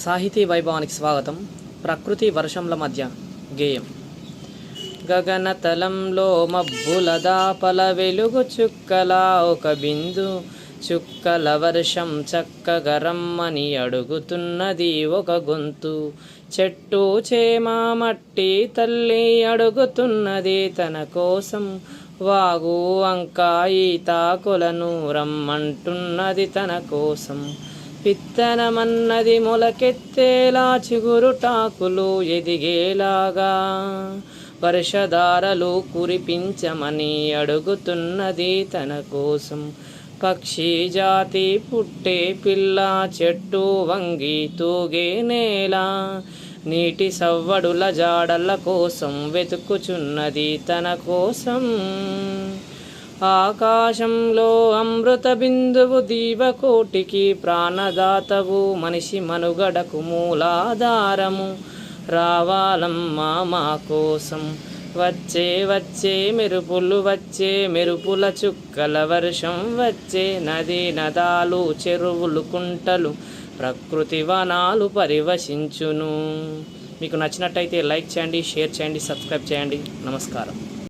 సాహితీ వైభవానికి స్వాగతం. ప్రకృతి వర్షంల మధ్య గేయం. గగనతలంలో మబ్బుల దాపల వెలుగు చుక్కల ఒక బిందు, చుక్కల వర్షం చక్కగా రమ్మని అడుగుతున్నది ఒక గొంతు. చెట్టు చేమ మట్టి తల్లి అడుగుతున్నది తన కోసం, వాగు వంక ఈత కొలను రమ్మంటున్నది తన కోసం. విత్తనమన్నది మొలకెత్తేలా, చిగురుటాకులు ఎదిగేలాగా, వర్షధారలు కురిపించమని అడుగుతున్నది తన కోసం. పక్షి జాతి పుట్టే పిల్ల, చెట్టు వంగి తూగే నేల, నీటి సవ్వడుల జాడల కోసం వెతుకుచున్నది తన కోసం. ఆకాశంలో అమృత బిందువు దీవకోటికి ప్రాణదాతవు, మనిషి మనుగడకు మూలాధారము, రావాలమ్మా మా కోసం. వచ్చే వచ్చే మెరుపులు వచ్చే, మెరుపుల చుక్కల వర్షం వచ్చే, నది నదాలు చెరువులు కుంటలు ప్రకృతి వనాలు పరివశించును. మీకు నచ్చినట్టయితే లైక్ చేయండి, షేర్ చేయండి, సబ్స్క్రైబ్ చేయండి. నమస్కారం.